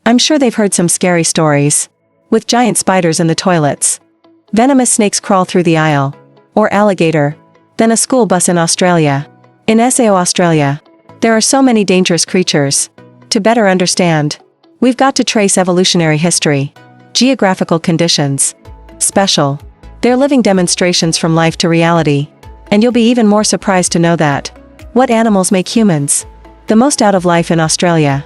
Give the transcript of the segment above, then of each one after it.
I'm sure they've heard some scary stories. With giant spiders in the toilets. Venomous snakes crawl through the aisle. Or alligator. Then a school bus in Australia. In SAO Australia. There are so many dangerous creatures. To better understand, we've got to trace evolutionary history. Geographical conditions. Special. They're living demonstrations from life to reality. And you'll be even more surprised to know that. What animals make humans the most out of life in Australia?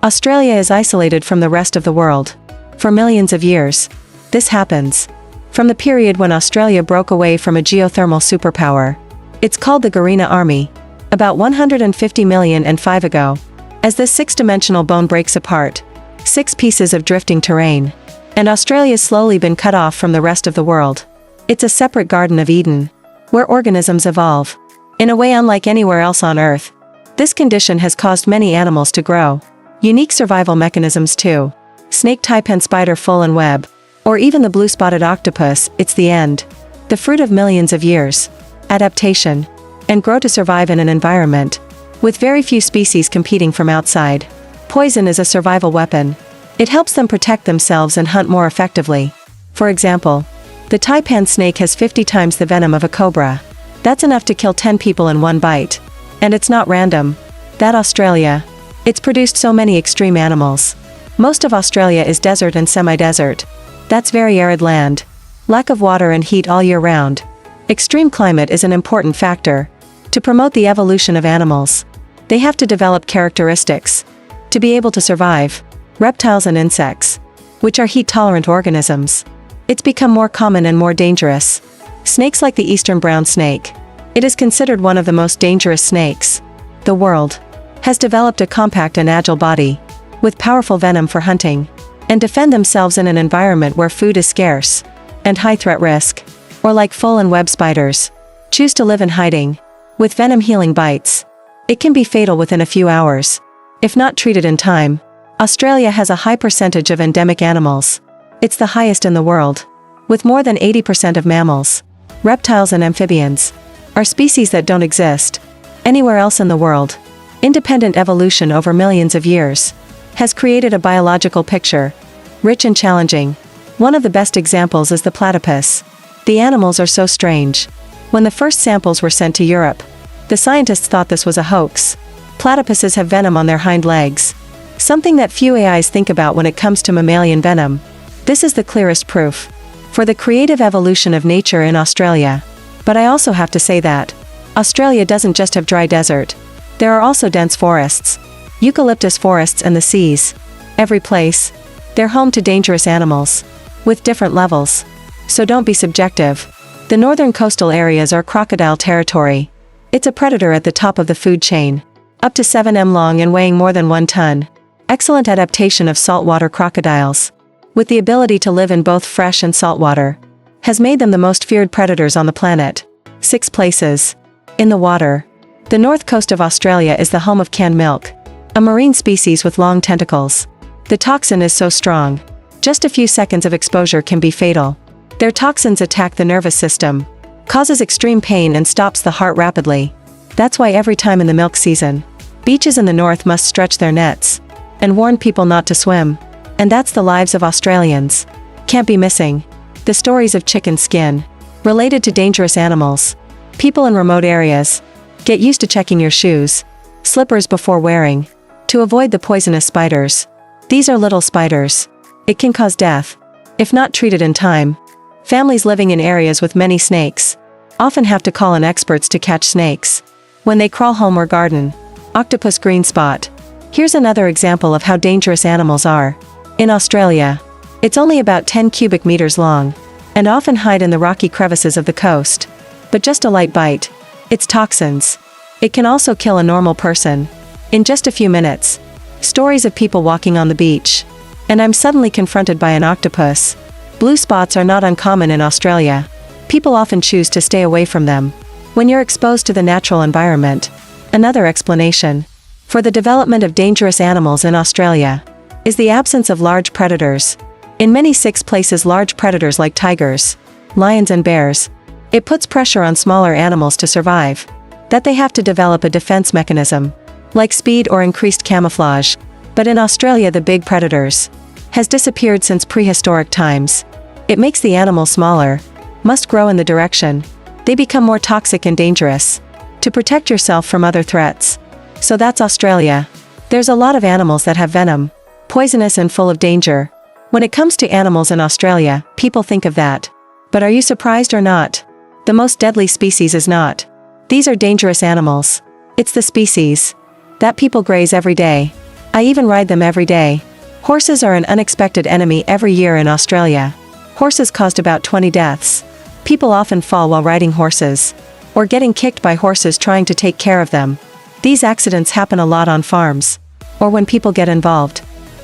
Australia is isolated from the rest of the world. For millions of years. This happens from the period when Australia broke away from a geothermal superpower. It's called the Garina Army. About 150 million and 5 ago. As this six-dimensional bone breaks apart. 6 pieces of drifting terrain. And Australia's slowly been cut off from the rest of the world. It's a separate Garden of Eden. Where organisms evolve. In a way unlike anywhere else on Earth. This condition has caused many animals to grow. Unique survival mechanisms too. Snake taipan spider full and web. Or even the blue-spotted octopus, it's the end. The fruit of millions of years. Adaptation. And grow to survive in an environment. With very few species competing from outside. Poison is a survival weapon. It helps them protect themselves and hunt more effectively. For example, the taipan snake has 50 times the venom of a cobra. That's enough to kill 10 people in one bite. And it's not random. That Australia. It's produced so many extreme animals. Most of Australia is desert and semi-desert. That's very arid land. Lack of water and heat all year round. Extreme climate is an important factor. To promote the evolution of animals. They have to develop characteristics. To be able to survive. Reptiles and insects. Which are heat-tolerant organisms. It's become more common and more dangerous. Snakes like the eastern brown snake. It is considered one of the most dangerous snakes. The world. Has developed a compact and agile body. With powerful venom for hunting. And defend themselves in an environment where food is scarce. And high threat risk. Or like full and web spiders. Choose to live in hiding. With venom healing bites. It can be fatal within a few hours. If not treated in time. Australia has a high percentage of endemic animals. It's the highest in the world. With more than 80% of mammals. Reptiles and amphibians. Are species that don't exist anywhere else in the world. Independent evolution over millions of years. Has created a biological picture. Rich and challenging. One of the best examples is the platypus. The animals are so strange. When the first samples were sent to Europe. The scientists thought this was a hoax. Platypuses have venom on their hind legs. Something that few AIs think about when it comes to mammalian venom. This is the clearest proof. For the creative evolution of nature in Australia. But I also have to say that. Australia doesn't just have dry desert. There are also dense forests. Eucalyptus forests and the seas. Every place. They're home to dangerous animals. With different levels. So don't be subjective. The northern coastal areas are crocodile territory. It's a predator at the top of the food chain. Up to 7 m long and weighing more than 1 ton. Excellent adaptation of saltwater crocodiles. With the ability to live in both fresh and saltwater. Has made them the most feared predators on the planet. 6 places. In the water. The north coast of Australia is the home of canned milk. A marine species with long tentacles. The toxin is so strong. Just a few seconds of exposure can be fatal. Their toxins attack the nervous system. Causes extreme pain and stops the heart rapidly. That's why every time in the milk season. Beaches in the north must stretch their nets. And warn people not to swim. And that's the lives of Australians. Can't be missing. The stories of chicken skin. Related to dangerous animals. People in remote areas. Get used to checking your shoes. Slippers before wearing. To avoid the poisonous spiders. These are little spiders. It can cause death. If not treated in time. Families living in areas with many snakes. Often have to call in experts to catch snakes. When they crawl home or garden. Octopus green spot. Here's another example of how dangerous animals are. In Australia. It's only about 10 cubic meters long. And often hide in the rocky crevices of the coast. But just a light bite. It's toxins. It can also kill a normal person. In just a few minutes. Stories of people walking on the beach. And I'm suddenly confronted by an octopus. Blue spots are not uncommon in Australia. People often choose to stay away from them. When you're exposed to the natural environment. Another explanation. For the development of dangerous animals in Australia. Is the absence of large predators. In many 6 places large predators like tigers, lions and bears. It puts pressure on smaller animals to survive. that they have to develop a defense mechanism, like speed or increased camouflage. But in Australia, the big predators has disappeared since prehistoric times. It makes the animal smaller, must grow in the direction. They become more toxic and dangerous to protect yourself from other threats. So that's Australia. There's a lot of animals that have venom, poisonous and full of danger. When it comes to animals in Australia, people think of that. But are you surprised or not? The most deadly species is not. These are dangerous animals. It's the species that people graze every day. I even ride them every day. Horses are an unexpected enemy every year in Australia. Horses caused about 20 deaths. People often fall while riding horses, or getting kicked by horses trying to take care of them. These accidents happen a lot on farms, or when people get involved.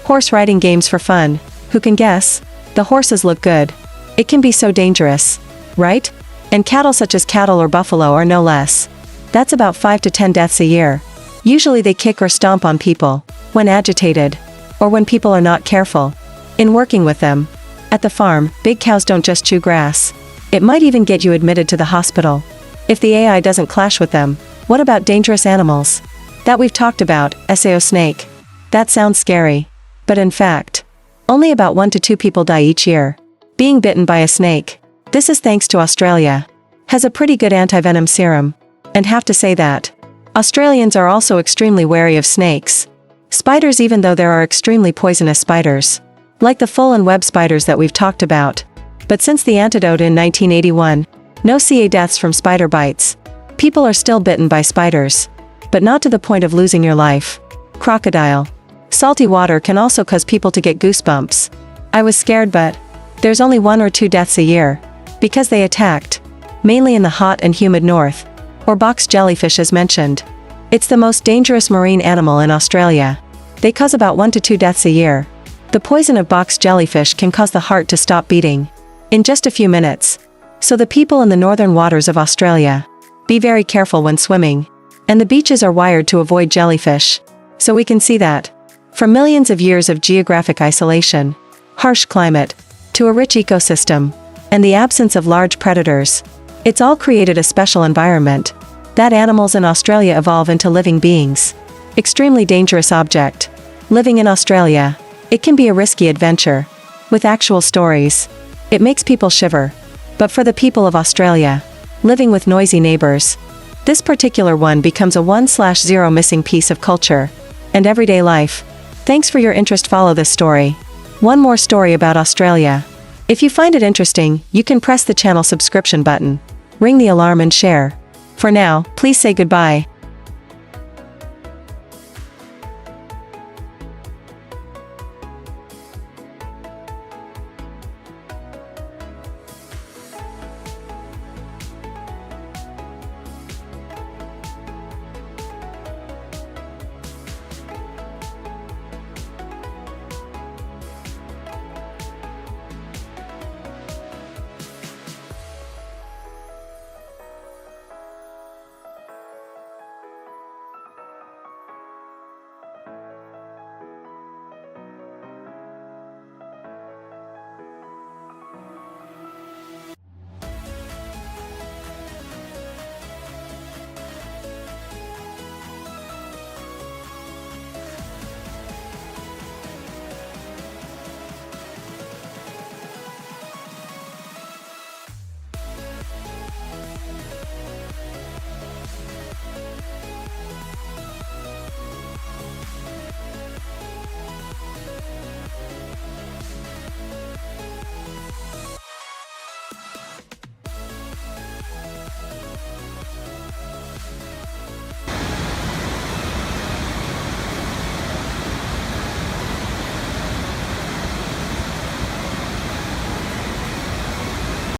Horse riding games for fun. Who can guess? The horses look good. It can be so dangerous, right? And cattle, such as cattle or buffalo, are no less. That's about 5 to 10 deaths a year. Usually they kick or stomp on people when agitated, or when people are not careful in working with them. At the farm, big cows don't just chew grass. It might even get you admitted to the hospital if the AI doesn't clash with them. What about dangerous animals that we've talked about? SAO snake. That sounds scary. But in fact, only about 1 to 2 people die each year being bitten by a snake. This is thanks to Australia has a pretty good anti-venom serum. And have to say that Australians are also extremely wary of snakes. Spiders, even though there are extremely poisonous spiders, like the full and web spiders that we've talked about. But since the antidote in 1981, no CA deaths from spider bites. People are still bitten by spiders, but not to the point of losing your life. Crocodile. Salty water can also cause people to get goosebumps. I was scared, but there's only 1 or 2 deaths a year because they attacked, mainly in the hot and humid north. Or box jellyfish, as mentioned. It's the most dangerous marine animal in Australia. They cause about 1 to 2 deaths a year. The poison of box jellyfish can cause the heart to stop beating in just a few minutes. So the people in the northern waters of Australia, be very careful when swimming. And the beaches are wired to avoid jellyfish. So we can see that from millions of years of geographic isolation, harsh climate, to a rich ecosystem, and the absence of large predators, it's all created a special environment that animals in Australia evolve into living beings. Extremely dangerous object. Living in Australia, it can be a risky adventure. With actual stories, it makes people shiver. But for the people of Australia, living with noisy neighbors, this particular one becomes a 1/0 missing piece of culture and everyday life. Thanks for your interest. Follow this story. One more story about Australia. If you find it interesting, you can press the channel subscription button, ring the alarm and share. For now, please say goodbye.